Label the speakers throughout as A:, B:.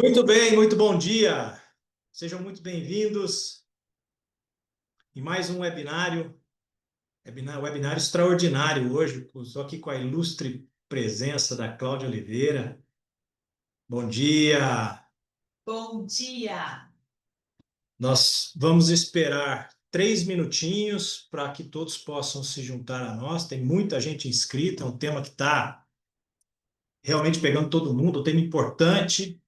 A: Muito bem, muito bom dia. Sejam muito bem-vindos em mais um webinário extraordinário hoje. Estou aqui com a ilustre presença da Cláudia Oliveira. Bom dia.
B: Bom dia!
A: Nós vamos esperar 3 minutinhos para que todos possam se juntar a nós. Tem muita gente inscrita, é um tema que está realmente pegando todo mundo, um tema importante.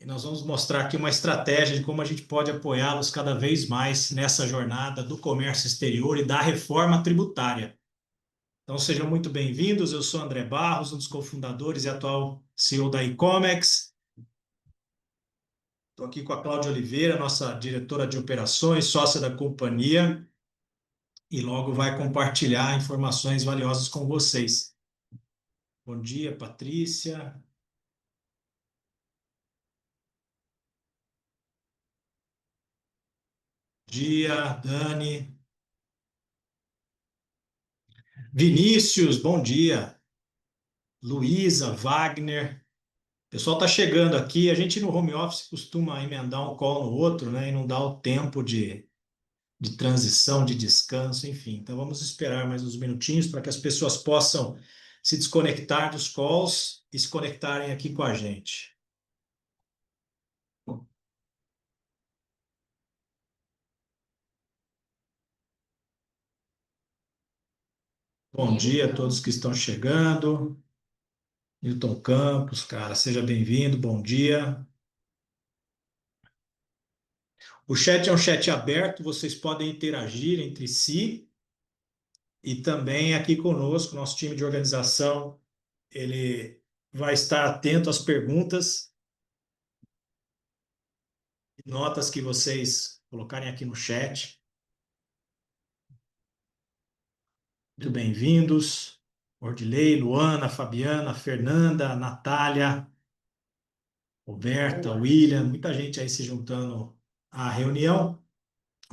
A: E nós vamos mostrar aqui uma estratégia de como a gente pode apoiá-los cada vez mais nessa jornada do comércio exterior e da reforma tributária. Então, sejam muito bem-vindos. Eu sou André Barros, um dos cofundadores e atual CEO da Icomex. Estou aqui com a Cláudia Oliveira, nossa diretora de operações, sócia da companhia, e logo vai compartilhar informações valiosas com vocês. Bom dia, Patrícia. Bom dia, Dani. Vinícius, bom dia. Luísa, Wagner. O pessoal está chegando aqui. A gente no home office costuma emendar um call no outro, né? E não dá o tempo de transição, de descanso, enfim. Então vamos esperar mais uns minutinhos para que as pessoas possam se desconectar dos calls e se conectarem aqui com a gente. Bom dia a todos que estão chegando. Newton Campos, cara, seja bem-vindo, bom dia. O chat é um chat aberto, vocês podem interagir entre si e também aqui conosco, nosso time de organização, ele vai estar atento às perguntas e notas que vocês colocarem aqui no chat. Muito bem-vindos. Ordilei, Luana, Fabiana, Fernanda, Natália, Roberta, William, muita gente aí se juntando à reunião.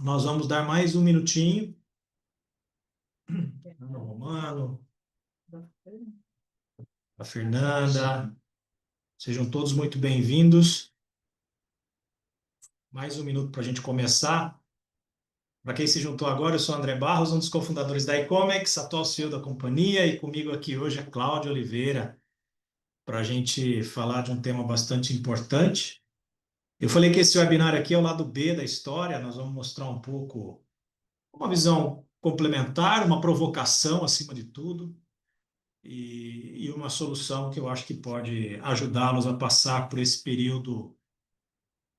A: Nós vamos dar mais um minutinho. Romano, a Fernanda, sejam todos muito bem-vindos. Mais um minuto para a gente começar. Para quem se juntou agora, eu sou André Barros, um dos cofundadores da Icomex, atual CEO da companhia, e comigo aqui hoje é Cláudia Oliveira, para a gente falar de um tema bastante importante. Eu falei que esse webinar aqui é o lado B da história, nós vamos mostrar um pouco uma visão complementar, uma provocação acima de tudo, e uma solução que eu acho que pode ajudá-los a passar por esse período,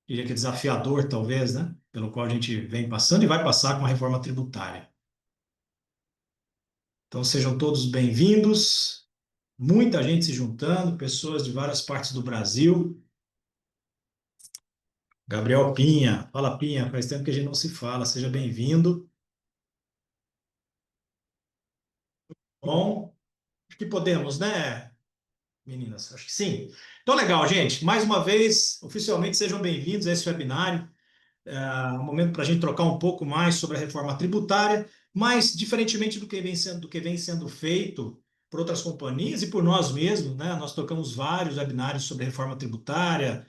A: diria que desafiador, talvez, né? Pelo qual a gente vem passando e vai passar com a reforma tributária. Então, sejam todos bem-vindos. Muita gente se juntando, pessoas de várias partes do Brasil. Gabriel Pinha, fala Pinha, faz tempo que a gente não se fala, seja bem-vindo. Bom, acho que podemos, né, meninas? Acho que sim. Então, legal, gente. Mais uma vez, oficialmente, sejam bem-vindos a esse webinário. Um momento para a gente trocar um pouco mais sobre a reforma tributária, mas diferentemente do que vem sendo feito por outras companhias e por nós mesmos, né? Nós tocamos vários webinários sobre reforma tributária,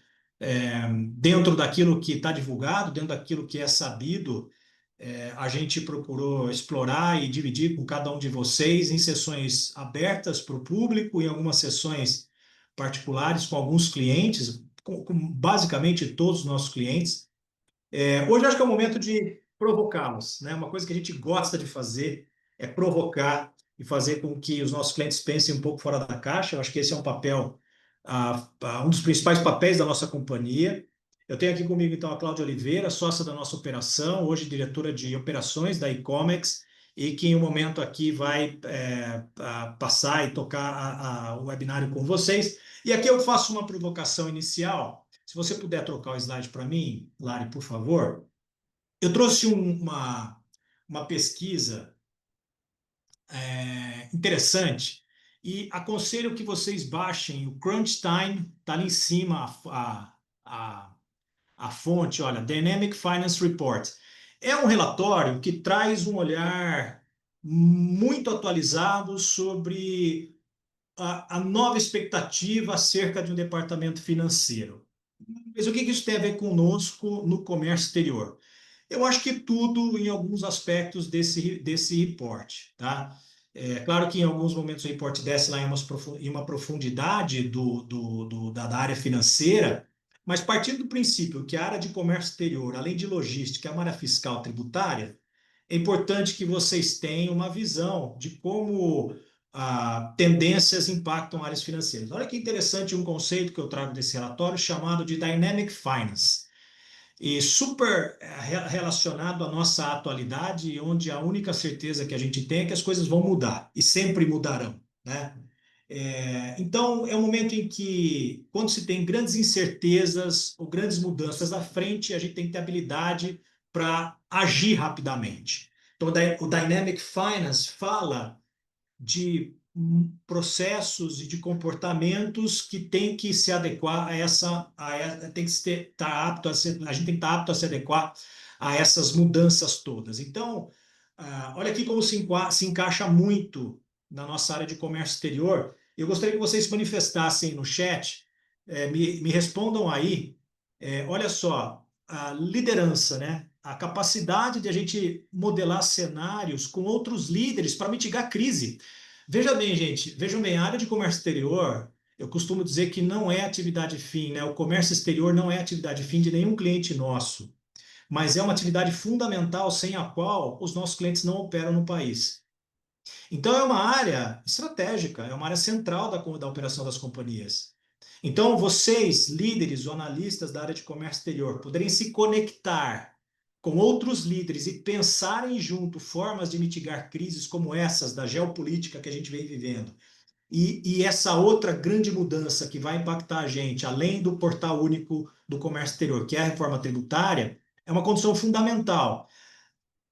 A: dentro daquilo que está divulgado, dentro daquilo que é sabido, a gente procurou explorar e dividir com cada um de vocês em sessões abertas para o público, em algumas sessões particulares com alguns clientes, com basicamente todos os nossos clientes. Hoje acho que é o momento de provocá-los, né? Uma coisa que a gente gosta de fazer é provocar e fazer com que os nossos clientes pensem um pouco fora da caixa. Eu acho que esse é um papel, um dos principais papéis da nossa companhia. Eu tenho aqui comigo, então, a Cláudia Oliveira, sócia da nossa operação, hoje diretora de operações da Icomex, e que em um momento aqui vai passar e tocar o webinário com vocês. E aqui eu faço uma provocação inicial. Se você puder trocar o slide para mim, Lari, por favor. Eu trouxe uma pesquisa interessante e aconselho que vocês baixem o Crunch Time, está ali em cima a fonte, olha, Dynamic Finance Report. É um relatório que traz um olhar muito atualizado sobre a nova expectativa acerca de um departamento financeiro. Mas o que isso tem a ver conosco no comércio exterior? Eu acho que tudo em alguns aspectos desse reporte, tá? É claro que em alguns momentos o reporte desce lá em uma profundidade da área financeira, mas partindo do princípio que a área de comércio exterior, além de logística, é uma área fiscal tributária, é importante que vocês tenham uma visão de como tendências impactam áreas financeiras. Olha que interessante um conceito que eu trago desse relatório chamado de Dynamic Finance e super relacionado à nossa atualidade, onde a única certeza que a gente tem é que as coisas vão mudar e sempre mudarão, né? Então, é um momento em que, quando se tem grandes incertezas ou grandes mudanças à frente, a gente tem que ter habilidade para agir rapidamente. Então, o Dynamic Finance fala de processos e de comportamentos que tem que se adequar tem que estar apto a a gente tem que estar apto a se adequar a essas mudanças todas. Então, olha aqui como se encaixa muito na nossa área de comércio exterior. Eu gostaria que vocês se manifestassem no chat, me respondam aí. Olha só, a liderança, né? A capacidade de a gente modelar cenários com outros líderes para mitigar crise. Veja bem, gente, vejam bem, a área de comércio exterior, eu costumo dizer que não é atividade fim, né? O comércio exterior não é atividade fim de nenhum cliente nosso, mas é uma atividade fundamental sem a qual os nossos clientes não operam no país. Então, é uma área estratégica, é uma área central da operação das companhias. Então, vocês, líderes ou analistas da área de comércio exterior, poderem se conectar com outros líderes e pensarem junto formas de mitigar crises como essas da geopolítica que a gente vem vivendo. E essa outra grande mudança que vai impactar a gente, além do portal único do comércio exterior, que é a reforma tributária, é uma condição fundamental.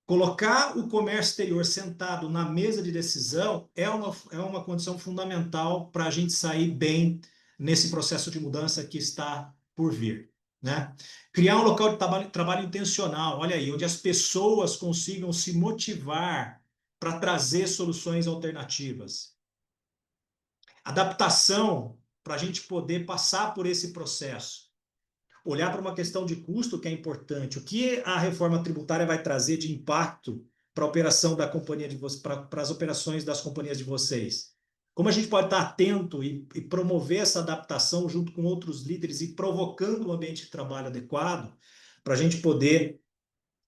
A: Colocar o comércio exterior sentado na mesa de decisão é uma condição fundamental para a gente sair bem nesse processo de mudança que está por vir, né? Criar um local de trabalho intencional, olha aí, onde as pessoas consigam se motivar para trazer soluções alternativas. Adaptação para a gente poder passar por esse processo. Olhar para uma questão de custo que é importante. O que a reforma tributária vai trazer de impacto para a operação da companhia de vocês, para as operações das companhias de vocês? Como a gente pode estar atento e promover essa adaptação junto com outros líderes e provocando um ambiente de trabalho adequado para a gente poder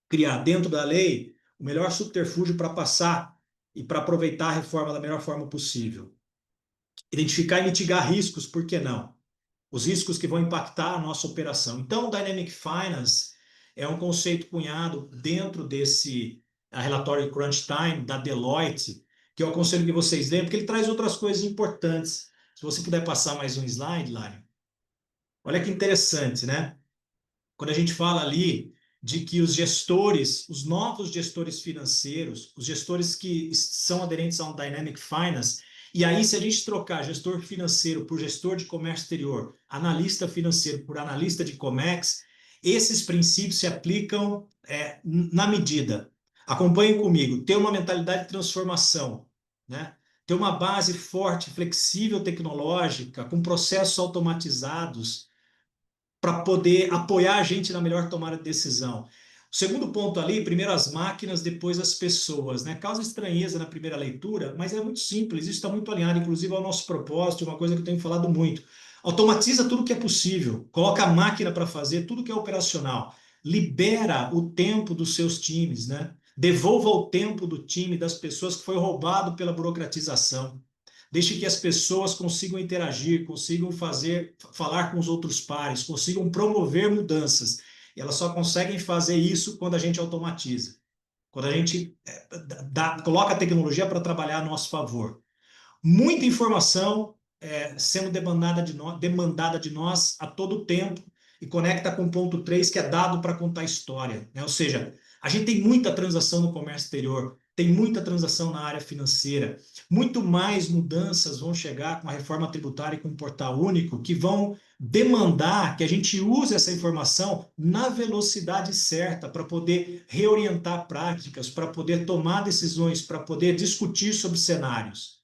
A: criar dentro da lei o melhor subterfúgio para passar e para aproveitar a reforma da melhor forma possível. Identificar e mitigar riscos, por que não? Os riscos que vão impactar a nossa operação. Então, o Dynamic Finance é um conceito cunhado dentro desse relatório Crunch Time da Deloitte, que eu aconselho que vocês leiam, porque ele traz outras coisas importantes. Se você puder passar mais um slide, Lário. Olha que interessante, né? Quando a gente fala ali de que os gestores, os novos gestores financeiros, os gestores que são aderentes ao Dynamic Finance, e aí se a gente trocar gestor financeiro por gestor de comércio exterior, analista financeiro por analista de Comex, esses princípios se aplicam na medida. Acompanhem comigo, ter uma mentalidade de transformação, né? Ter uma base forte, flexível, tecnológica, com processos automatizados, para poder apoiar a gente na melhor tomada de decisão. O segundo ponto ali, primeiro as máquinas, depois as pessoas, né? Causa estranheza na primeira leitura, mas é muito simples, isso está muito alinhado, inclusive, ao nosso propósito, uma coisa que eu tenho falado muito. Automatiza tudo que é possível, coloca a máquina para fazer tudo que é operacional, libera o tempo dos seus times, né? Devolva o tempo do time, das pessoas que foi roubado pela burocratização. Deixe que as pessoas consigam interagir, consigam falar com os outros pares, consigam promover mudanças. E elas só conseguem fazer isso quando a gente automatiza, quando a gente coloca a tecnologia para trabalhar a nosso favor. Muita informação sendo demandada de nós a todo tempo e conecta com o ponto 3, que é dado para contar história, né? Ou seja, a gente tem muita transação no comércio exterior, tem muita transação na área financeira, muito mais mudanças vão chegar com a reforma tributária e com o portal único, que vão demandar que a gente use essa informação na velocidade certa para poder reorientar práticas, para poder tomar decisões, para poder discutir sobre cenários.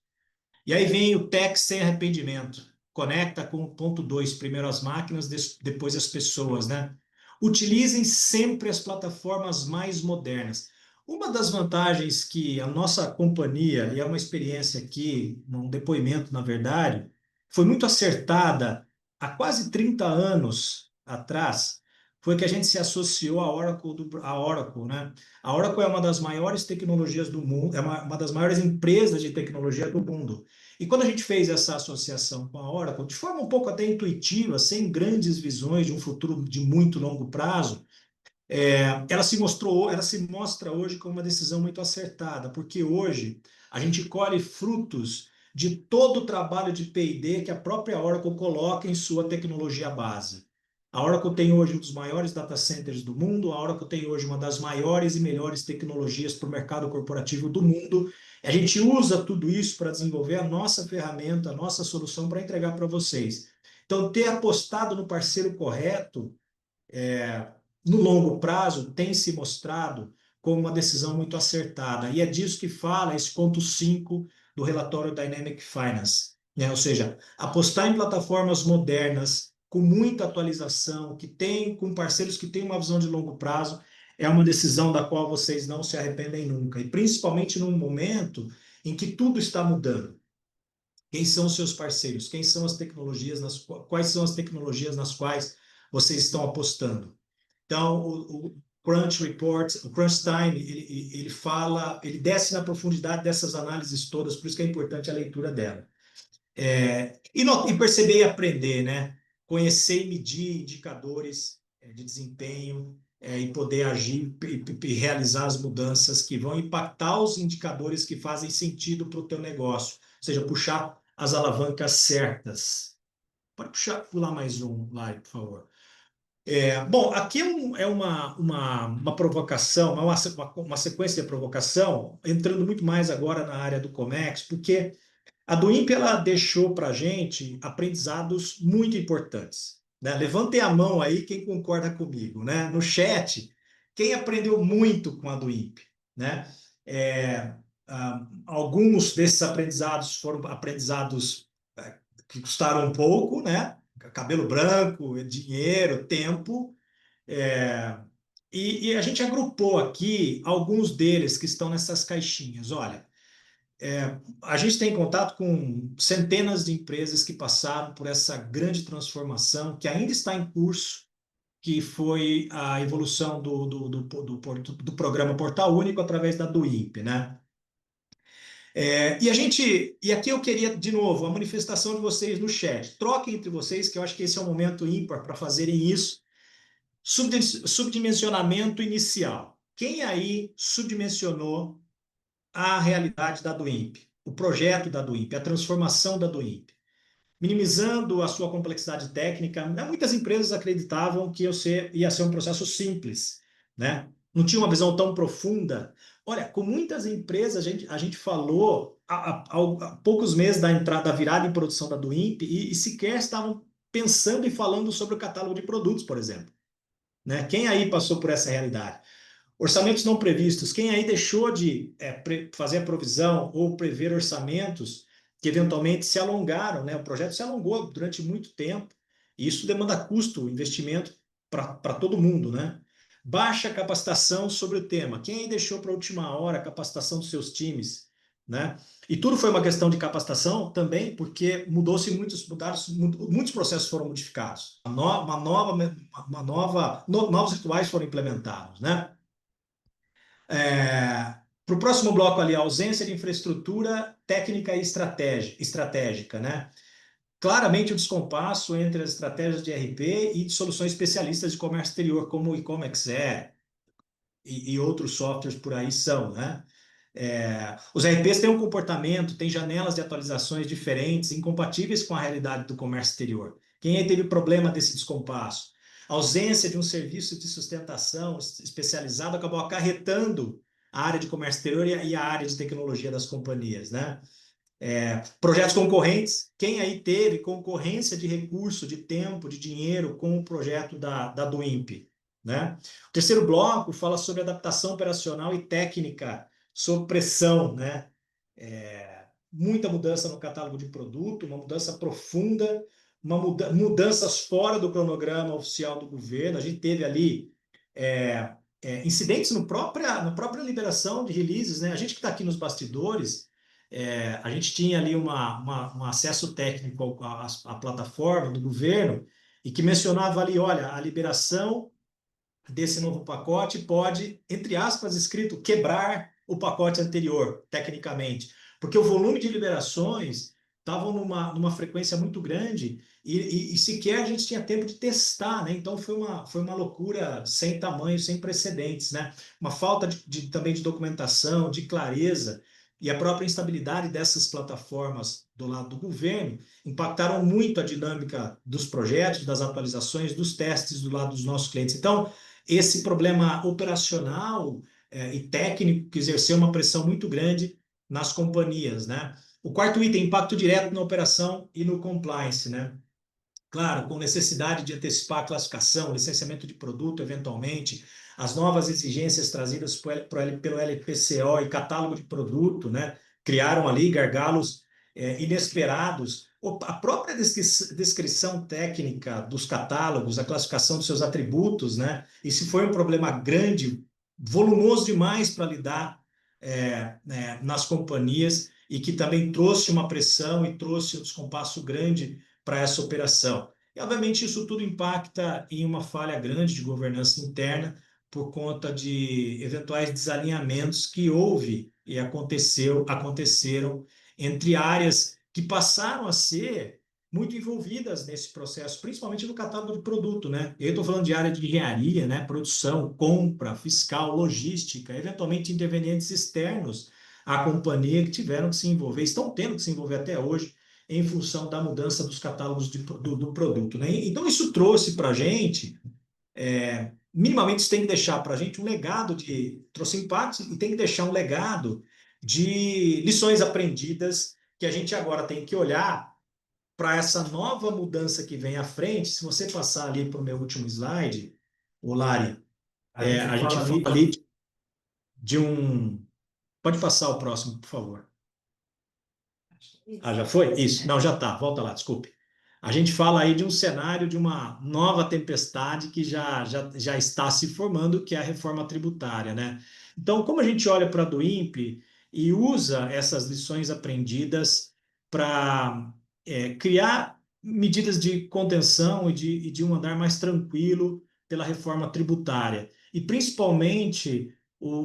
A: E aí vem o tech sem arrependimento. conecta com o ponto 2, primeiro as máquinas, depois as pessoas, né? Utilizem sempre as plataformas mais modernas. Uma das vantagens que a nossa companhia, e é uma experiência aqui, um depoimento, na verdade, foi muito acertada há quase 30 anos atrás, foi que a gente se associou à Oracle, né? A Oracle é uma das maiores tecnologias do mundo, é uma das maiores empresas de tecnologia do mundo. E quando a gente fez essa associação com a Oracle, de forma um pouco até intuitiva, sem grandes visões de um futuro de muito longo prazo, ela se mostra hoje como uma decisão muito acertada, porque hoje a gente colhe frutos de todo o trabalho de P&D que a própria Oracle coloca em sua tecnologia base. A Oracle tem hoje um dos maiores data centers do mundo, a Oracle tem hoje uma das maiores e melhores tecnologias para o mercado corporativo do mundo. A gente usa tudo isso para desenvolver a nossa ferramenta, a nossa solução para entregar para vocês. Então, ter apostado no parceiro correto no longo prazo, tem se mostrado como uma decisão muito acertada. E é disso que fala esse ponto 5 do relatório Dynamic Finance, né? Ou seja, apostar em plataformas modernas, com muita atualização, com parceiros que têm uma visão de longo prazo, é uma decisão da qual vocês não se arrependem nunca. E principalmente num momento em que tudo está mudando. Quem são os seus parceiros? Quem são as tecnologias quais são as tecnologias nas quais vocês estão apostando? Então, o Crunch Report, o Crunch Time, ele fala, ele desce na profundidade dessas análises todas, por isso que é importante a leitura dela. E perceber e aprender, né? Conhecer e medir indicadores de desempenho e poder agir e realizar as mudanças que vão impactar os indicadores que fazem sentido para o teu negócio. Ou seja, puxar as alavancas certas. Pode pular mais um lá, por favor. Bom, aqui uma provocação, uma sequência de provocação, entrando muito mais agora na área do Comex, porque a do INPE ela deixou para a gente aprendizados muito importantes, né? Levantem a mão aí quem concorda comigo, né? No chat, quem aprendeu muito com a do INPE, né? Alguns desses aprendizados foram aprendizados que custaram um pouco, né? Cabelo branco, dinheiro, tempo. É, e a gente agrupou aqui alguns deles que estão nessas caixinhas. Olha, a gente tem contato com centenas de empresas que passaram por essa grande transformação que ainda está em curso, que foi a evolução do programa Portal Único através da do INPE, né? E aqui eu queria, de novo, a manifestação de vocês no chat. Troquem entre vocês, que eu acho que esse é o momento ímpar para fazerem isso. Subdimensionamento inicial. Quem aí subdimensionou a realidade da do INPE, o projeto da do INPE, a transformação da do INPE? Minimizando a sua complexidade técnica, muitas empresas acreditavam que ia ser um processo simples, né? Não tinha uma visão tão profunda. Olha, com muitas empresas a gente falou há poucos meses da entrada, da virada em produção da do INPE e sequer estavam pensando e falando sobre o catálogo de produtos, por exemplo, né? Quem aí passou por essa realidade? Orçamentos não previstos. Quem aí deixou de fazer a provisão ou prever orçamentos que eventualmente se alongaram, né? O projeto se alongou durante muito tempo e isso demanda custo, investimento para todo mundo, né? Baixa capacitação sobre o tema. Quem aí deixou para a última hora a capacitação dos seus times, né? E tudo foi uma questão de capacitação também, porque muitos processos foram modificados. Novos rituais foram implementados, né? Para o próximo bloco ali, a ausência de infraestrutura técnica e estratégica, né? Claramente o descompasso entre as estratégias de RP e de soluções especialistas de comércio exterior, como o e-commerce e outros softwares por aí são, né? Os RPs têm um comportamento, têm janelas de atualizações diferentes, incompatíveis com a realidade do comércio exterior. Quem aí teve problema desse descompasso? A ausência de um serviço de sustentação especializado acabou acarretando a área de comércio exterior e a área de tecnologia das companhias, né? Projetos concorrentes, quem aí teve concorrência de recurso, de tempo, de dinheiro com o projeto da do INPE, né? O terceiro bloco fala sobre adaptação operacional e técnica sob pressão, né? muita mudança no catálogo de produto, uma mudança profunda, mudanças fora do cronograma oficial do governo. A gente teve ali incidentes na própria liberação de releases, né? A gente que está aqui nos bastidores, a gente tinha ali um acesso técnico à plataforma do governo e que mencionava ali, olha, a liberação desse novo pacote pode, entre aspas, escrito, quebrar o pacote anterior, tecnicamente, porque o volume de liberações estavam numa frequência muito grande e sequer a gente tinha tempo de testar, né? Então foi uma loucura sem tamanho, sem precedentes, né? Uma falta também de documentação, de clareza e a própria instabilidade dessas plataformas do lado do governo impactaram muito a dinâmica dos projetos, das atualizações, dos testes do lado dos nossos clientes. Então, esse problema operacional e técnico que exerceu uma pressão muito grande nas companhias, né? O quarto item, impacto direto na operação e no compliance, né? Claro, com necessidade de antecipar a classificação, licenciamento de produto, eventualmente, as novas exigências trazidas pelo LPCO e catálogo de produto, né? Criaram ali gargalos inesperados. A própria descrição técnica dos catálogos, a classificação dos seus atributos, né? Isso foi um problema grande, volumoso demais para lidar nas companhias e que também trouxe uma pressão e trouxe um descompasso grande para essa operação. E, obviamente, isso tudo impacta em uma falha grande de governança interna por conta de eventuais desalinhamentos que houve e aconteceram entre áreas que passaram a ser muito envolvidas nesse processo, principalmente no catálogo de produto, né? Eu estou falando de área de engenharia, né? Produção, compra, fiscal, logística, eventualmente intervenientes externos à companhia que tiveram que se envolver, estão tendo que se envolver até hoje em função da mudança dos catálogos do produto, né? Então, isso trouxe para a gente, minimamente, isso tem que deixar para a gente um legado trouxe impactos e tem que deixar um legado de lições aprendidas que a gente agora tem que olhar para essa nova mudança que vem à frente. Se você passar ali para o meu último slide, o Lari, a gente fala ali de um... Pode passar o próximo, por favor. Ah, já foi? Isso. Não, já está. Volta lá, desculpe. A gente fala aí de um cenário de uma nova tempestade que já está se formando, que é a reforma tributária, né? Então, como a gente olha para a do INPE e usa essas lições aprendidas para criar medidas de contenção e de um andar mais tranquilo pela reforma tributária. E, principalmente,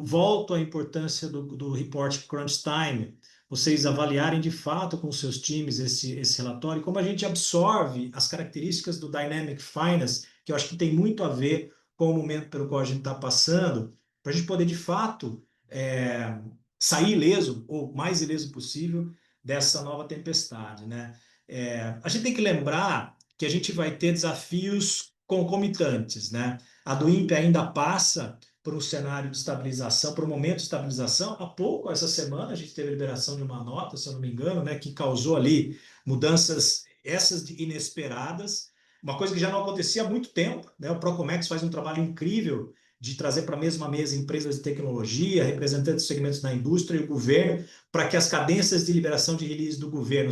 A: volto à importância do report Crunch Time, vocês avaliarem de fato com seus times esse relatório, como a gente absorve as características do Dynamic Finance, que eu acho que tem muito a ver com o momento pelo qual a gente está passando, para a gente poder de fato sair ileso, ou mais ileso possível, dessa nova tempestade, né? A gente tem que lembrar que a gente vai ter desafios concomitantes, né? A do INPE ainda passa por um cenário de estabilização, por um momento de estabilização. Há pouco, essa semana, a gente teve a liberação de uma nota, se eu não me engano, né, que causou ali mudanças inesperadas, uma coisa que já não acontecia há muito tempo, né? O Procomex faz um trabalho incrível de trazer para a mesma mesa empresas de tecnologia, representantes de segmentos da indústria e o governo, para que as cadências de liberação de release do governo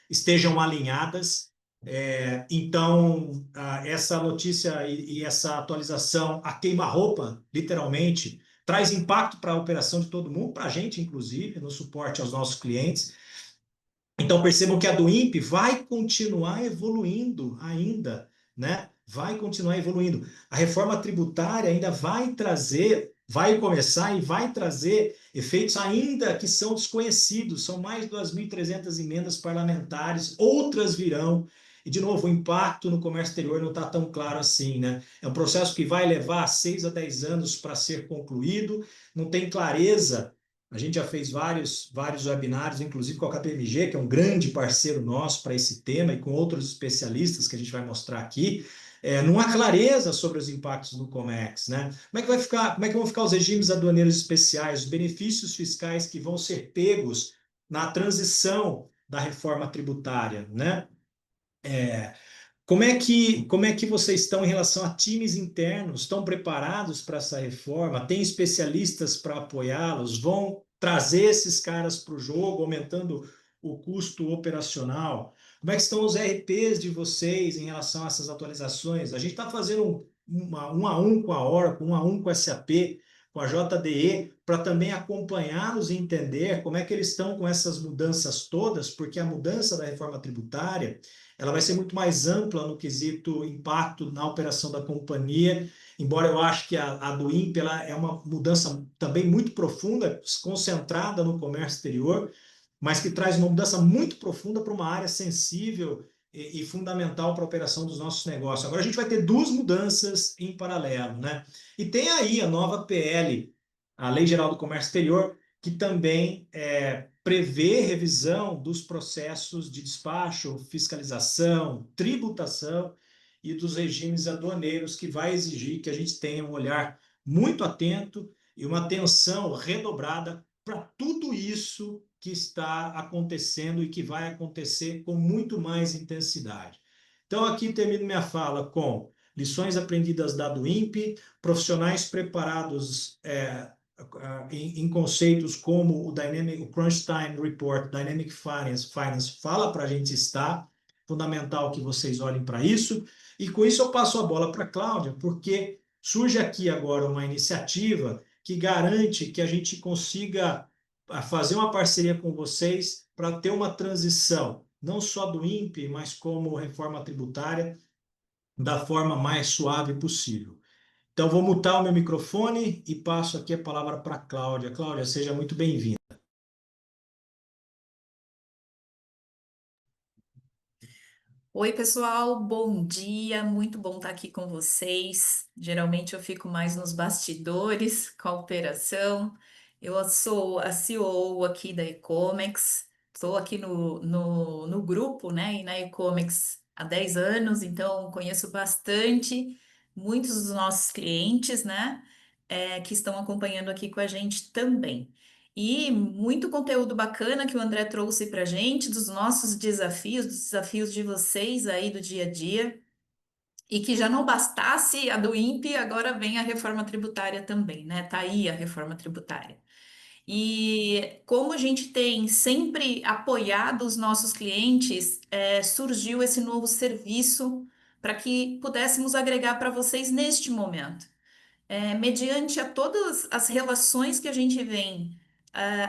A: estejam alinhadas. Então, essa notícia e essa atualização a queima-roupa, literalmente, traz impacto para a operação de todo mundo, para a gente, inclusive, no suporte aos nossos clientes. Então, percebam que a do INPE vai continuar evoluindo ainda, né? Vai continuar evoluindo. A reforma tributária ainda vai começar e vai trazer efeitos ainda que são desconhecidos. São mais de 2.300 emendas parlamentares, outras virão. E, de novo, o impacto no comércio exterior não está tão claro assim, né? É um processo que vai levar 6 a 10 anos para ser concluído, não tem clareza. A gente já fez vários webinários, inclusive com a KPMG, que é um grande parceiro nosso para esse tema, e com outros especialistas que a gente vai mostrar aqui. Não há clareza sobre os impactos do Comex, né? Como é que vão ficar os regimes aduaneiros especiais, os benefícios fiscais que vão ser pegos na transição da reforma tributária, né? Como é que vocês estão em relação a times internos? Estão preparados para essa reforma? Tem especialistas para apoiá-los? trazer esses caras para o jogo, aumentando o custo operacional? Como é que estão os RPs de vocês em relação a essas atualizações? A gente está fazendo um a um com a Oracle, um a um com a SAP, com a JDE, para também acompanhá-los e entender como é que eles estão com essas mudanças todas, porque a mudança da reforma tributária ela vai ser muito mais ampla no quesito impacto na operação da companhia, embora eu acho que a do INPE ela é uma mudança também muito profunda, concentrada no comércio exterior, mas que traz uma mudança muito profunda para uma área sensível e fundamental para a operação dos nossos negócios. Agora a gente vai ter duas mudanças em paralelo, né? E tem aí a nova PL, a Lei Geral do Comércio Exterior, que também prevê revisão dos processos de despacho, fiscalização, tributação e dos regimes aduaneiros, que vai exigir que a gente tenha um olhar muito atento e uma atenção redobrada para tudo isso que está acontecendo e que vai acontecer com muito mais intensidade. Então, aqui termino minha fala com lições aprendidas da do INPE, profissionais preparados em conceitos como o Crunch Time Report, Dynamic Finance fala para a gente estar, fundamental que vocês olhem para isso, e com isso eu passo a bola para a Cláudia, porque surge aqui agora uma iniciativa que garante que a gente consiga fazer uma parceria com vocês para ter uma transição, não só do INPE, mas como reforma tributária, da forma mais suave possível. Então, vou mutar o meu microfone e passo aqui a palavra para a Cláudia. Cláudia, seja muito bem-vinda.
B: Oi, pessoal, bom dia, muito bom estar aqui com vocês. Geralmente eu fico mais nos bastidores com a operação. Eu sou a CEO aqui da Ecomex, estou aqui no grupo, né, e na Ecomex há 10 anos, então conheço bastante muitos dos nossos clientes, né, que estão acompanhando aqui com a gente também. E muito conteúdo bacana que o André trouxe para a gente, dos nossos desafios, dos desafios de vocês aí do dia a dia. E que já não bastasse a do INPE, agora vem a reforma tributária também, né? Tá aí a reforma tributária. E como a gente tem sempre apoiado os nossos clientes, surgiu esse novo serviço para que pudéssemos agregar para vocês neste momento mediante a todas as relações que a gente vem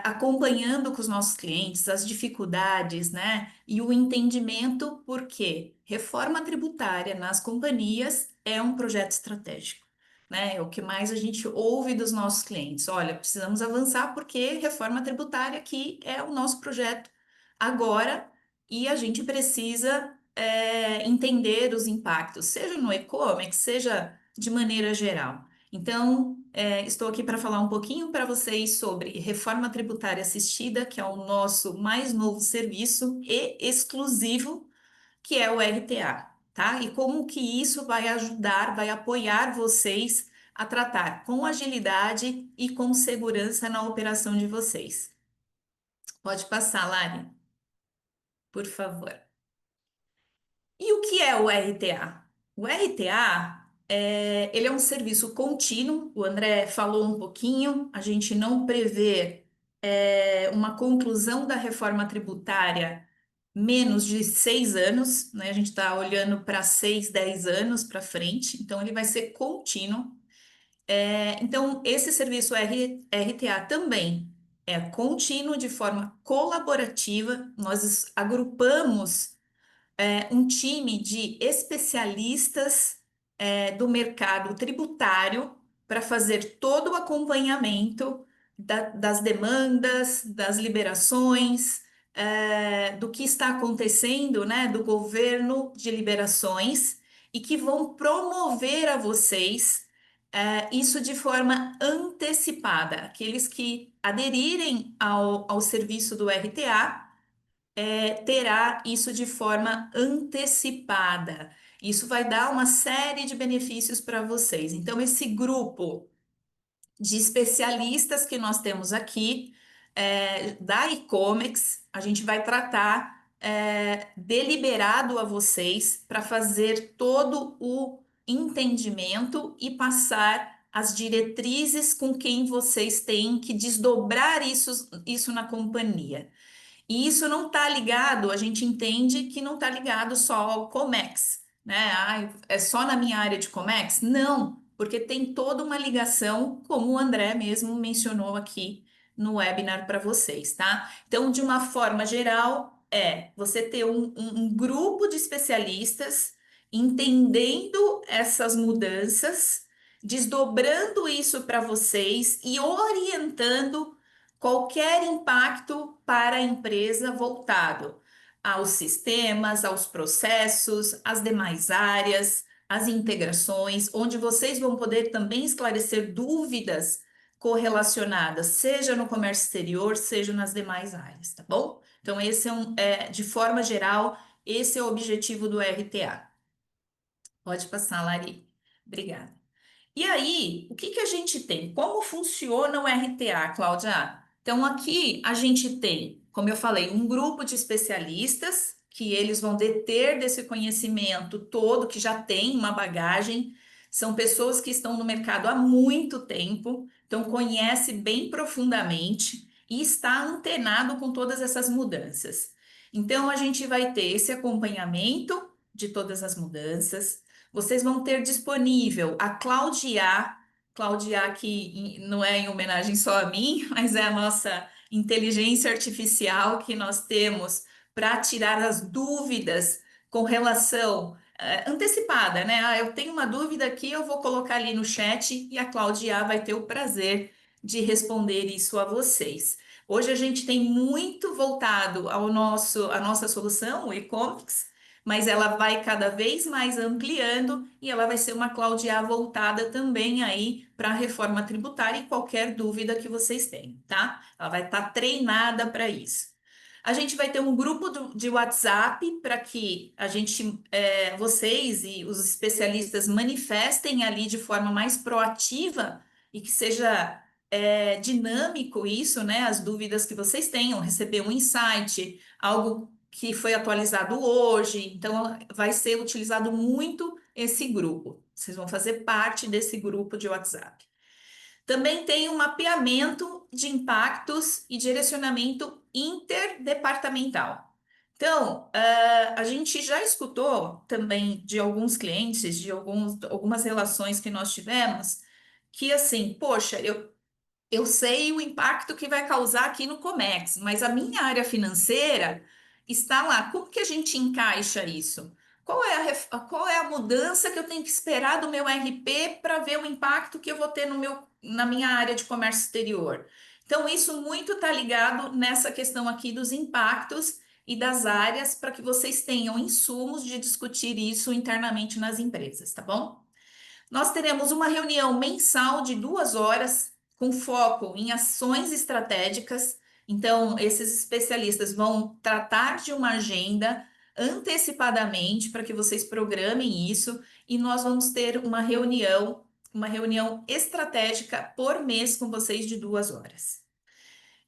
B: acompanhando com os nossos clientes, as dificuldades, né? E o entendimento porque reforma tributária nas companhias é um projeto estratégico. Né? É o que mais a gente ouve dos nossos clientes. Olha, precisamos avançar porque reforma tributária aqui é o nosso projeto agora e a gente precisa entender os impactos, seja no e-commerce, seja de maneira geral. Então, estou aqui para falar um pouquinho para vocês sobre reforma tributária assistida, que é o nosso mais novo serviço e exclusivo, que é o RTA, tá? E como que isso vai ajudar, vai apoiar vocês a tratar com agilidade e com segurança na operação de vocês. Pode passar, Lari, por favor. E o que é o RTA? O RTA ele é um serviço contínuo, o André falou um pouquinho, a gente não prevê uma conclusão da reforma tributária menos de 6 anos, né? A gente está olhando para 6, 10 anos para frente, então ele vai ser contínuo. Então, esse serviço RTA também é contínuo de forma colaborativa, nós agrupamos um time de especialistas do mercado tributário para fazer todo o acompanhamento das demandas, das liberações, do que está acontecendo, né, do governo de liberações e que vão promover a vocês isso de forma antecipada. Aqueles que aderirem ao serviço do RTA terá isso de forma antecipada. Isso vai dar uma série de benefícios para vocês. Então, esse grupo de especialistas que nós temos aqui, da e-commerce, a gente vai tratar deliberado a vocês para fazer todo o entendimento e passar as diretrizes com quem vocês têm que desdobrar isso na companhia. E isso não está ligado, a gente entende que não está ligado só ao Comex, né? Ah, é só na minha área de Comex? Não, porque tem toda uma ligação, como o André mesmo mencionou aqui no webinar para vocês, tá? Então, de uma forma geral, você ter um grupo de especialistas entendendo essas mudanças, desdobrando isso para vocês e orientando qualquer impacto para a empresa voltado aos sistemas, aos processos, às demais áreas, às integrações, onde vocês vão poder também esclarecer dúvidas correlacionadas, seja no comércio exterior, seja nas demais áreas, tá bom? Então, esse de forma geral, esse é o objetivo do RTA. Pode passar, Lari. Obrigada. E aí, o que que a gente tem? Como funciona o RTA, Cláudia? Então, aqui a gente tem, como eu falei, um grupo de especialistas que eles vão deter desse conhecimento todo, que já tem uma bagagem. São pessoas que estão no mercado há muito tempo, então conhece bem profundamente e está antenado com todas essas mudanças. Então, a gente vai ter esse acompanhamento de todas as mudanças. Vocês vão ter disponível a Claudia que não é em homenagem só a mim, mas é a nossa inteligência artificial que nós temos para tirar as dúvidas com relação antecipada, né? Ah, eu tenho uma dúvida aqui, eu vou colocar ali no chat e a Claudia vai ter o prazer de responder isso a vocês. Hoje a gente tem muito voltado à nossa solução, o e-commerce, mas ela vai cada vez mais ampliando e ela vai ser uma Cláudia voltada também aí para a reforma tributária e qualquer dúvida que vocês tenham, tá? Ela vai estar treinada para isso. A gente vai ter um grupo de WhatsApp para que vocês e os especialistas manifestem ali de forma mais proativa e que seja dinâmico isso, né? As dúvidas que vocês tenham, receber um insight, algo que foi atualizado hoje, então vai ser utilizado muito esse grupo. Vocês vão fazer parte desse grupo de WhatsApp. Também tem um mapeamento de impactos e direcionamento interdepartamental. Então, a gente já escutou também de alguns clientes, de algumas relações que nós tivemos, que assim, poxa, eu sei o impacto que vai causar aqui no Comex, mas a minha área financeira está lá. Como que a gente encaixa isso? Qual é a mudança que eu tenho que esperar do meu RP para ver o impacto que eu vou ter na minha área de comércio exterior? Então, isso muito está ligado nessa questão aqui dos impactos e das áreas para que vocês tenham insumos de discutir isso internamente nas empresas, tá bom? Nós teremos uma reunião mensal de 2 horas, com foco em ações estratégicas. Então, esses especialistas vão tratar de uma agenda antecipadamente para que vocês programem isso, e nós vamos ter uma reunião estratégica por mês com vocês de 2 horas.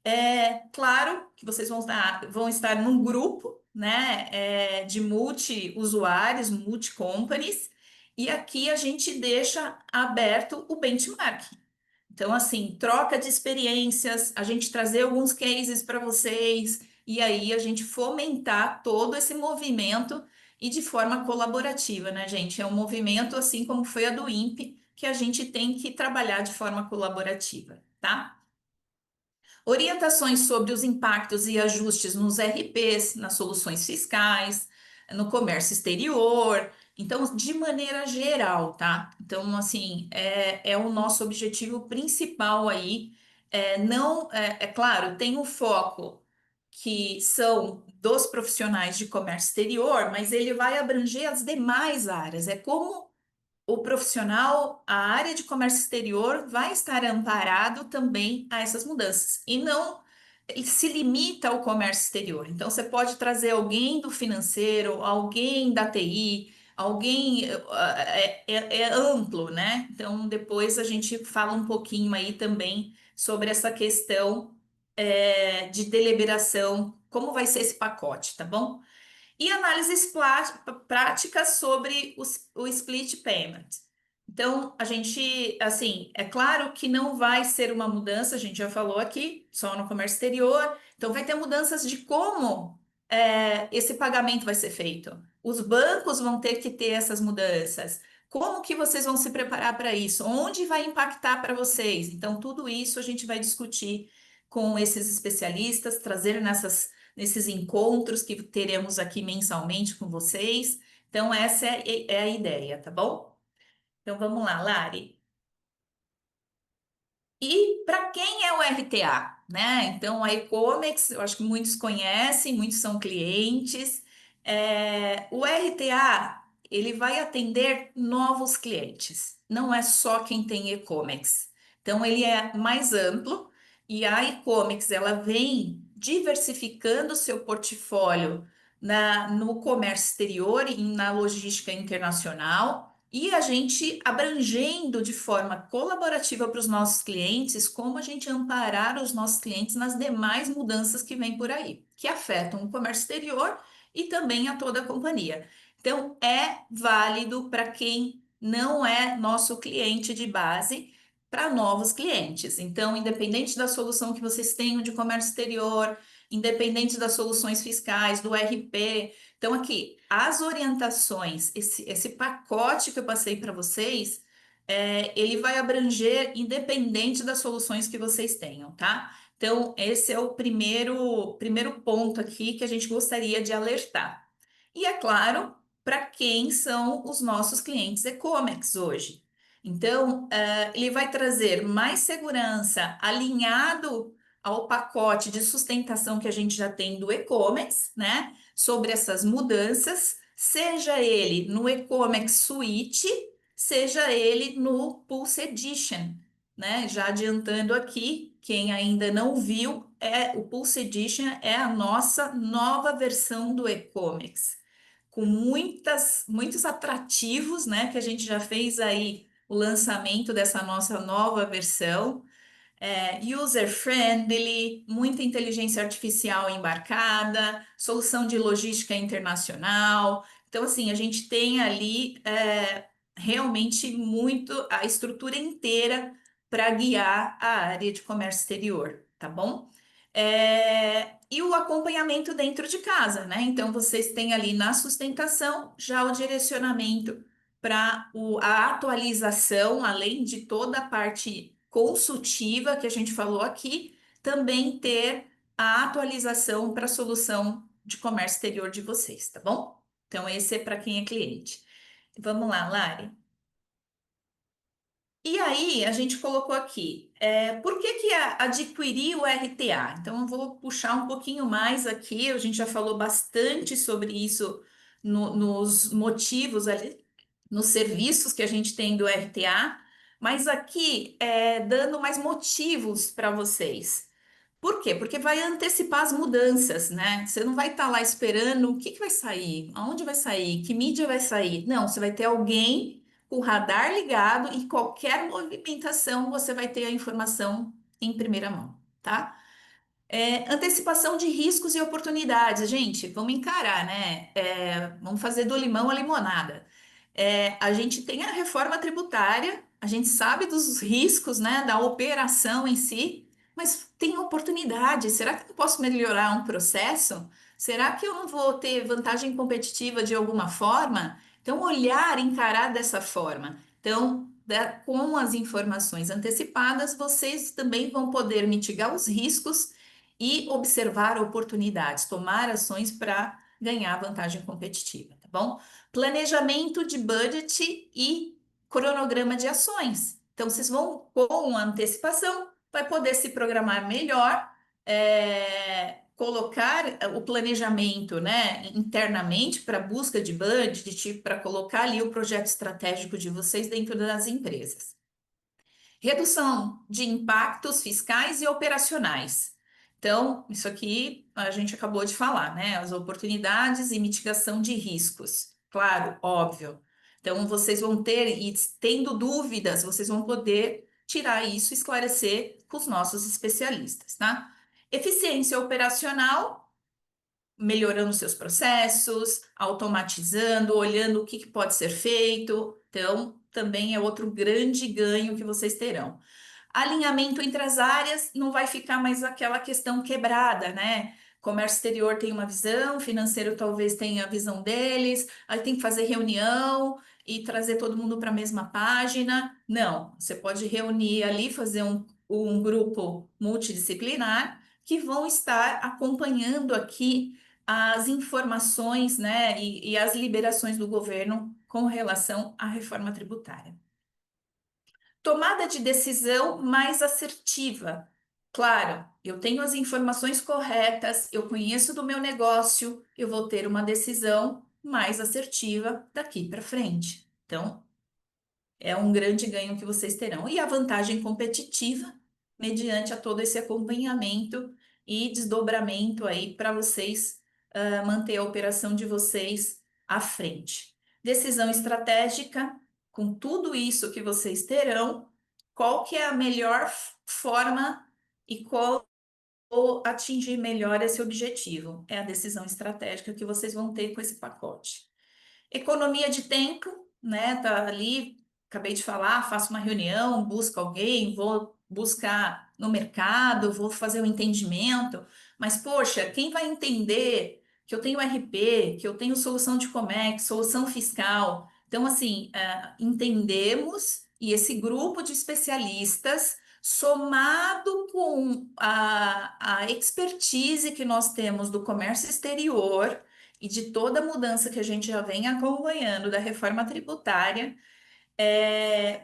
B: É claro que vocês vão estar num grupo, né, de multi-usuários, multi-companies, e aqui a gente deixa aberto o benchmark. Então, assim, troca de experiências, a gente trazer alguns cases para vocês, e aí a gente fomentar todo esse movimento e de forma colaborativa, né, gente? É um movimento, assim como foi a do INPE, que a gente tem que trabalhar de forma colaborativa, tá? Orientações sobre os impactos e ajustes nos RPs, nas soluções fiscais, no comércio exterior. Então, de maneira geral, tá? Então, assim, é o nosso objetivo principal aí. Não, é claro, tem o foco que são dos profissionais de comércio exterior, mas ele vai abranger as demais áreas. É como o profissional, a área de comércio exterior vai estar amparado também a essas mudanças e não se limita ao comércio exterior. Então, você pode trazer alguém do financeiro, alguém da TI, alguém é amplo, né? Então, depois a gente fala um pouquinho aí também sobre essa questão de deliberação, como vai ser esse pacote, tá bom? E análises práticas sobre o split payment. Então, a gente, assim, é claro que não vai ser uma mudança, a gente já falou aqui, só no comércio exterior. Então, vai ter mudanças de como esse pagamento vai ser feito. Os bancos vão ter que ter essas mudanças. Como que vocês vão se preparar para isso? Onde vai impactar para vocês? Então, tudo isso a gente vai discutir com esses especialistas, trazer nesses encontros que teremos aqui mensalmente com vocês. Então, essa é a ideia, tá bom? Então vamos lá, Lari. E para quem é o RTA, né? Então a Ecomex, eu acho que muitos conhecem, muitos são clientes. O RTA, ele vai atender novos clientes, não é só quem tem Ecomex. Então ele é mais amplo e a Ecomex, ela vem diversificando o seu portfólio no comércio exterior e na logística internacional. E a gente abrangendo de forma colaborativa para os nossos clientes, como a gente amparar os nossos clientes nas demais mudanças que vêm por aí, que afetam o comércio exterior e também a toda a companhia. Então, é válido para quem não é nosso cliente de base, para novos clientes. Então, independente da solução que vocês tenham de comércio exterior, independente das soluções fiscais, do RP, então, aqui, as orientações, esse pacote que eu passei para vocês, ele vai abranger independente das soluções que vocês tenham, tá? Então, esse é o primeiro ponto aqui que a gente gostaria de alertar. E é claro, para quem são os nossos clientes e-commerce hoje. Então, ele vai trazer mais segurança alinhado ao pacote de sustentação que a gente já tem do e-commerce, né? Sobre essas mudanças, seja ele no e-commerce Suite, seja ele no Pulse Edition, né? Já adiantando aqui, quem ainda não viu, o Pulse Edition é a nossa nova versão do e-commerce, com muitos atrativos, né? Que a gente já fez aí o lançamento dessa nossa nova versão, user-friendly, muita inteligência artificial embarcada, solução de logística internacional. Então, assim, a gente tem ali realmente muito a estrutura inteira para guiar a área de comércio exterior, tá bom? E o acompanhamento dentro de casa, né? Então, vocês têm ali na sustentação já o direcionamento para a atualização, além de toda a parte consultiva que a gente falou aqui, também ter a atualização para a solução de comércio exterior de vocês, tá bom? Então, esse é para quem é cliente. Vamos lá, Lari. E aí, a gente colocou aqui, por que que adquirir o RTA? Então, eu vou puxar um pouquinho mais aqui, a gente já falou bastante sobre isso nos motivos ali, nos serviços que a gente tem do RTA, mas aqui, dando mais motivos para vocês. Por quê? Porque vai antecipar as mudanças, né? Você não vai estar lá esperando o que que vai sair, aonde vai sair, que mídia vai sair. Não, você vai ter alguém com o radar ligado e qualquer movimentação você vai ter a informação em primeira mão, tá? Antecipação de riscos e oportunidades. Gente, vamos encarar, né? Vamos fazer do limão a limonada. A gente tem a reforma tributária, a gente sabe dos riscos, né, da operação em si, mas tem oportunidade. Será que eu posso melhorar um processo? Será que eu não vou ter vantagem competitiva de alguma forma? Então, olhar, encarar dessa forma. Então, com as informações antecipadas, vocês também vão poder mitigar os riscos e observar oportunidades, tomar ações para ganhar vantagem competitiva, tá bom? Planejamento de budget e cronograma de ações. Então, vocês vão, com antecipação, vai poder se programar melhor, colocar o planejamento, né, internamente para busca de budget, para colocar ali o projeto estratégico de vocês dentro das empresas. Redução de impactos fiscais e operacionais. Então, isso aqui a gente acabou de falar, né? As oportunidades e mitigação de riscos. Claro, óbvio. Então, vocês vão ter, e tendo dúvidas, vocês vão poder tirar isso e esclarecer com os nossos especialistas, tá? Eficiência operacional, melhorando seus processos, automatizando, olhando o que pode ser feito. Então, também é outro grande ganho que vocês terão. Alinhamento entre as áreas, não vai ficar mais aquela questão quebrada, né? Comércio exterior tem uma visão, financeiro talvez tenha a visão deles, aí tem que fazer reunião e trazer todo mundo para a mesma página. Não, você pode reunir ali, fazer um grupo multidisciplinar que vão estar acompanhando aqui as informações, né, e as liberações do governo com relação à reforma tributária. Tomada de decisão mais assertiva. Claro, eu tenho as informações corretas, eu conheço do meu negócio, eu vou ter uma decisão mais assertiva daqui para frente. Então, é um grande ganho que vocês terão. E a vantagem competitiva, mediante a todo esse acompanhamento e desdobramento aí para vocês manter a operação de vocês à frente. Decisão estratégica, com tudo isso que vocês terão, qual que é a melhor forma e qual atingir melhor esse objetivo? É a decisão estratégica que vocês vão ter com esse pacote. Economia de tempo, né? Tá ali, acabei de falar, faço uma reunião, busco alguém, vou buscar no mercado, vou fazer um entendimento, mas poxa, quem vai entender que eu tenho RP, que eu tenho solução de Comex, solução fiscal? Então, assim, entendemos e esse grupo de especialistas, somado com a expertise que nós temos do comércio exterior, e de toda a mudança que a gente já vem acompanhando da reforma tributária,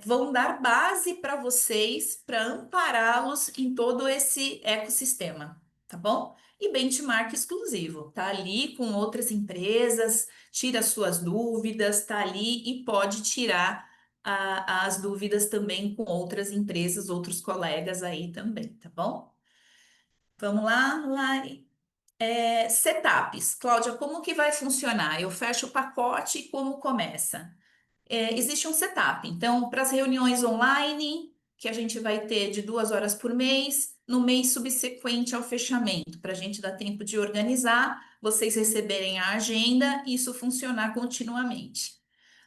B: vão dar base para vocês para ampará-los em todo esse ecossistema, tá bom? E benchmark exclusivo, tá ali com outras empresas, tira suas dúvidas, tá ali e pode tirar as dúvidas também com outras empresas, outros colegas aí também, tá bom? Vamos lá, Lari. Setups. Cláudia, como que vai funcionar? Eu fecho o pacote e como começa? Existe um setup. Então, para as reuniões online, que a gente vai ter de 2 horas por mês, no mês subsequente ao fechamento, para a gente dar tempo de organizar, vocês receberem a agenda e isso funcionar continuamente.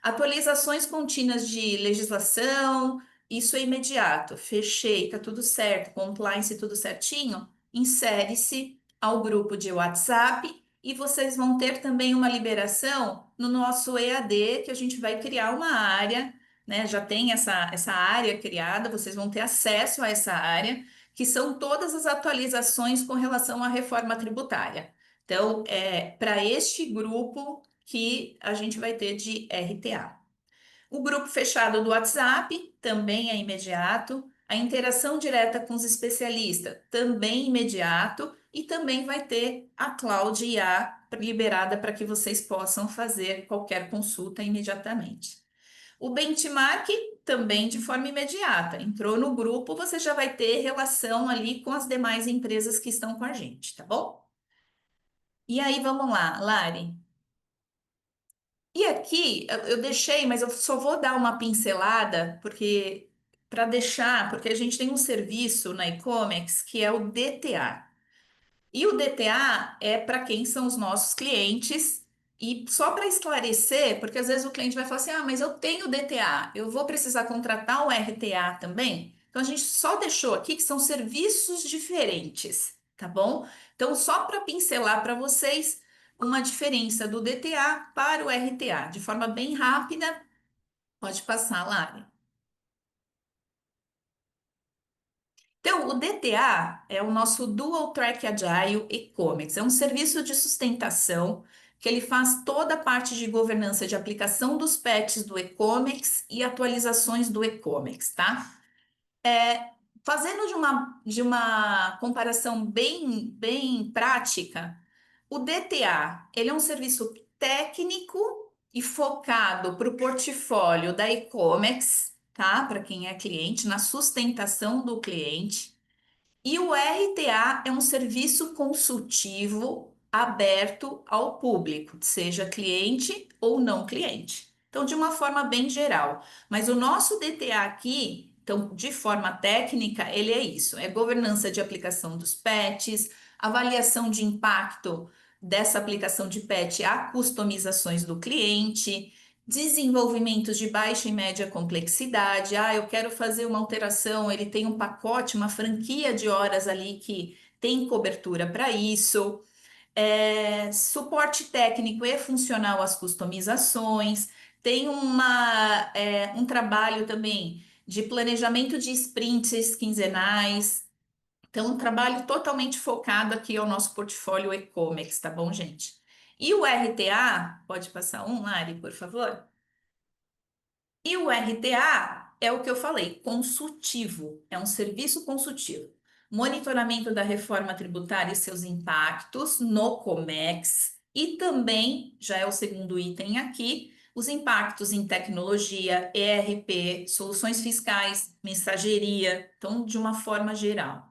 B: Atualizações contínuas de legislação, isso é imediato. Fechei, tá tudo certo, compliance tudo certinho, insere-se ao grupo de WhatsApp e vocês vão ter também uma liberação no nosso EAD, que a gente vai criar uma área, né? Já tem essa área criada, vocês vão ter acesso a essa área, que são todas as atualizações com relação à reforma tributária. Então, é para este grupo que a gente vai ter de RTA. O grupo fechado do WhatsApp também é imediato. A interação direta com os especialistas também imediato. E também vai ter a Cloud IA liberada para que vocês possam fazer qualquer consulta imediatamente. O benchmark também de forma imediata. Entrou no grupo, você já vai ter relação ali com as demais empresas que estão com a gente, tá bom? E aí, vamos lá, Lari. E aqui eu deixei, mas eu só vou dar uma pincelada, porque para deixar, porque a gente tem um serviço na Ecomex que é o DTA. E o DTA é para quem são os nossos clientes. E só para esclarecer, porque às vezes o cliente vai falar assim: ah, mas eu tenho DTA, eu vou precisar contratar o RTA também? Então a gente só deixou aqui que são serviços diferentes, tá bom? Então, só para pincelar para vocês uma diferença do DTA para o RTA, de forma bem rápida, pode passar, Lari. Então, o DTA é o nosso Dual Track Agile e-commerce. É um serviço de sustentação que ele faz toda a parte de governança de aplicação dos patches do e-commerce e atualizações do e-commerce, tá? Fazendo de uma comparação bem prática, o DTA, ele é um serviço técnico e focado para o portfólio da e-commerce, tá? Para quem é cliente, na sustentação do cliente. E o RTA é um serviço consultivo aberto ao público, seja cliente ou não cliente. Então, de uma forma bem geral. Mas o nosso DTA aqui, então, de forma técnica, ele é isso: é governança de aplicação dos patches, avaliação de impacto dessa aplicação de patch a customizações do cliente, desenvolvimentos de baixa e média complexidade. Ah, eu quero fazer uma alteração, ele tem um pacote, uma franquia de horas ali que tem cobertura para isso. Suporte técnico e funcional às customizações. Tem um trabalho também de planejamento de sprints quinzenais. Então, um trabalho totalmente focado aqui ao nosso portfólio e-commerce, tá bom, gente? E o RTA, pode passar um, Lari, por favor? E o RTA é o que eu falei, consultivo, é um serviço consultivo. Monitoramento da reforma tributária e seus impactos no Comex, e também, já é o segundo item aqui, os impactos em tecnologia, ERP, soluções fiscais, mensageria, então, de uma forma geral.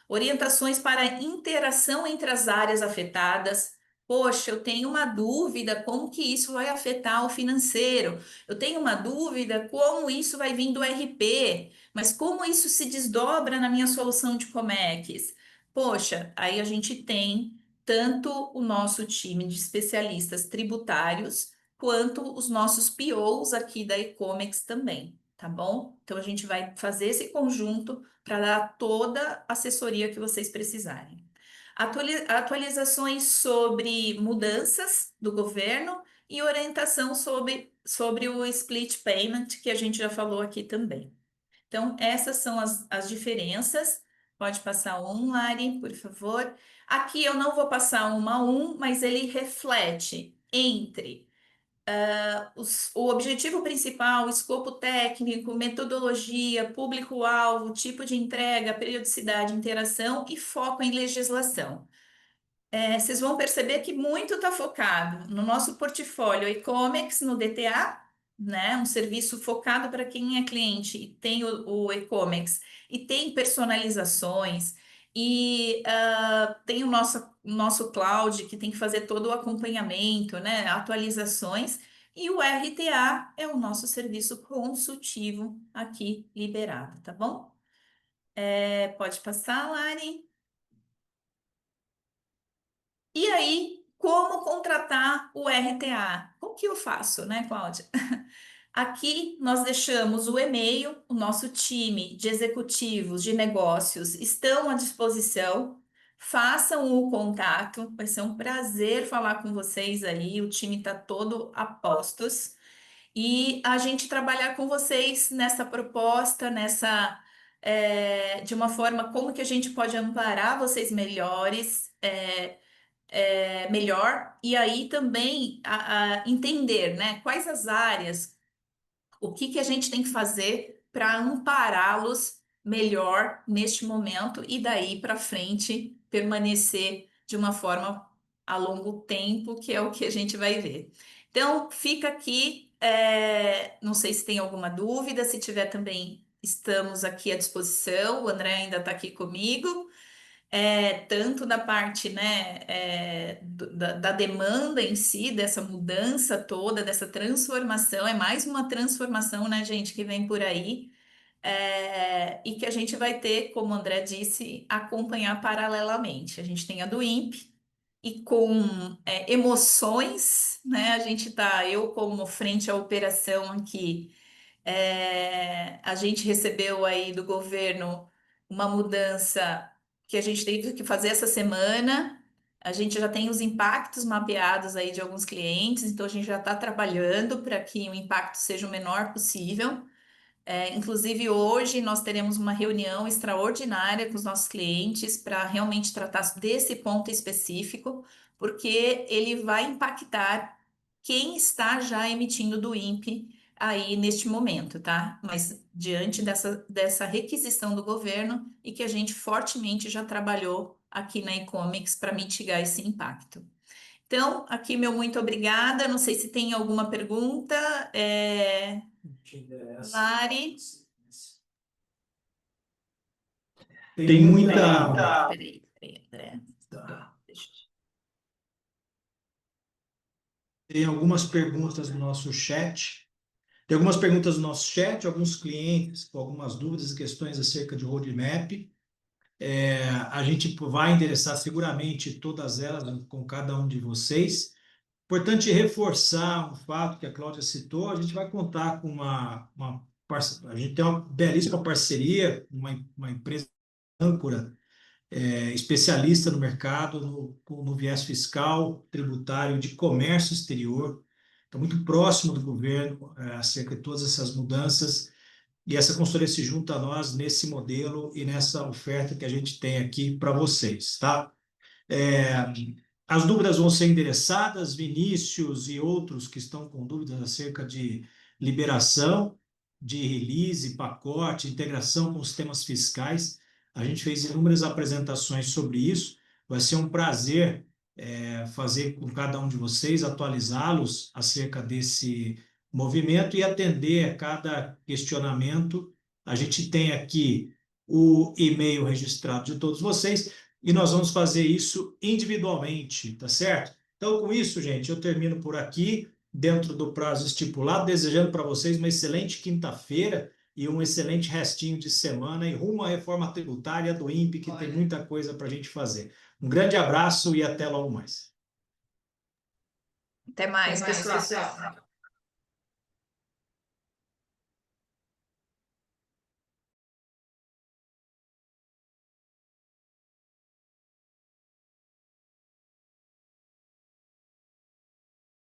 B: Orientações para a interação entre as áreas afetadas. Poxa, eu tenho uma dúvida, como que isso vai afetar o financeiro? Eu tenho uma dúvida como isso vai vir do RP, mas como isso se desdobra na minha solução de Comex? Poxa, aí a gente tem tanto o nosso time de especialistas tributários, quanto os nossos POs aqui da e-Comex também, tá bom? Então a gente vai fazer esse conjunto para dar toda a assessoria que vocês precisarem. Atualizações sobre mudanças do governo e orientação sobre o split payment, que a gente já falou aqui também. Então, essas são as diferenças. Pode passar um, Lari, por favor. Aqui eu não vou passar uma a um, mas ele reflete entre o objetivo principal, o escopo técnico, metodologia, público-alvo, tipo de entrega, periodicidade, interação e foco em legislação. Vocês vão perceber que muito está focado no nosso portfólio e-commerce, no DTA, né? Um serviço focado para quem é cliente e tem o e-commerce e tem personalizações e tem o nosso cloud que tem que fazer todo o acompanhamento, né? Atualizações. E o RTA é o nosso serviço consultivo aqui liberado, tá bom? Pode passar, Lari. E aí, como contratar o RTA? O que eu faço, né, Cláudia? Aqui nós deixamos o e-mail, o nosso time de executivos de negócios estão à disposição. Façam o contato, vai ser um prazer falar com vocês aí. O time está todo a postos e a gente trabalhar com vocês nessa proposta, de uma forma como que a gente pode amparar vocês melhor, e aí também entender, né, quais as áreas, o que que a gente tem que fazer para ampará-los melhor neste momento e daí para frente permanecer de uma forma a longo tempo, que é o que a gente vai ver. Então, fica aqui, não sei se tem alguma dúvida, se tiver também, estamos aqui à disposição, o André ainda está aqui comigo tanto da parte, né, da demanda em si, dessa mudança toda, dessa transformação, é mais uma transformação, né, gente, que vem por aí, e que a gente vai ter, como o André disse, acompanhar paralelamente. A gente tem a do INPE, e com emoções, né, eu como frente à operação aqui, a gente recebeu aí do governo uma mudança que a gente teve que fazer essa semana. A gente já tem os impactos mapeados aí de alguns clientes, então a gente já está trabalhando para que o impacto seja o menor possível. Inclusive, hoje nós teremos uma reunião extraordinária com os nossos clientes para realmente tratar desse ponto específico, porque ele vai impactar quem está já emitindo do INPE aí neste momento, tá? Mas diante dessa requisição do governo e que a gente fortemente já trabalhou aqui na e-Comics para mitigar esse impacto. Então, aqui meu muito obrigada. Não sei se tem alguma pergunta. Lari.
A: Tem muita.
B: Peraí, André. Deixa eu-
A: Tem algumas perguntas no nosso chat. Tem algumas perguntas no nosso chat, alguns clientes com algumas dúvidas e questões acerca de roadmap. A gente vai endereçar seguramente todas elas com cada um de vocês. Importante reforçar um fato que a Cláudia citou, a gente vai contar com a gente tem uma belíssima parceria, uma empresa âncora, especialista no mercado, no viés fiscal, tributário, de comércio exterior, está muito próximo do governo, acerca de todas essas mudanças, e essa consultoria se junta a nós nesse modelo e nessa oferta que a gente tem aqui para vocês, tá? É, as dúvidas vão ser endereçadas, Vinícius e outros que estão com dúvidas acerca de liberação, de release, pacote, integração com os temas fiscais. A gente fez inúmeras apresentações sobre isso. Vai ser um prazer fazer com cada um de vocês, atualizá-los acerca desse movimento e atender a cada questionamento. A gente tem aqui o e-mail registrado de todos vocês e nós vamos fazer isso individualmente, tá certo? Então, com isso, gente, eu termino por aqui, dentro do prazo estipulado, desejando para vocês uma excelente quinta-feira e um excelente restinho de semana e rumo à reforma tributária do INPE, que tem muita coisa para a gente fazer. Um grande abraço e até logo mais.
B: Até mais, pessoal.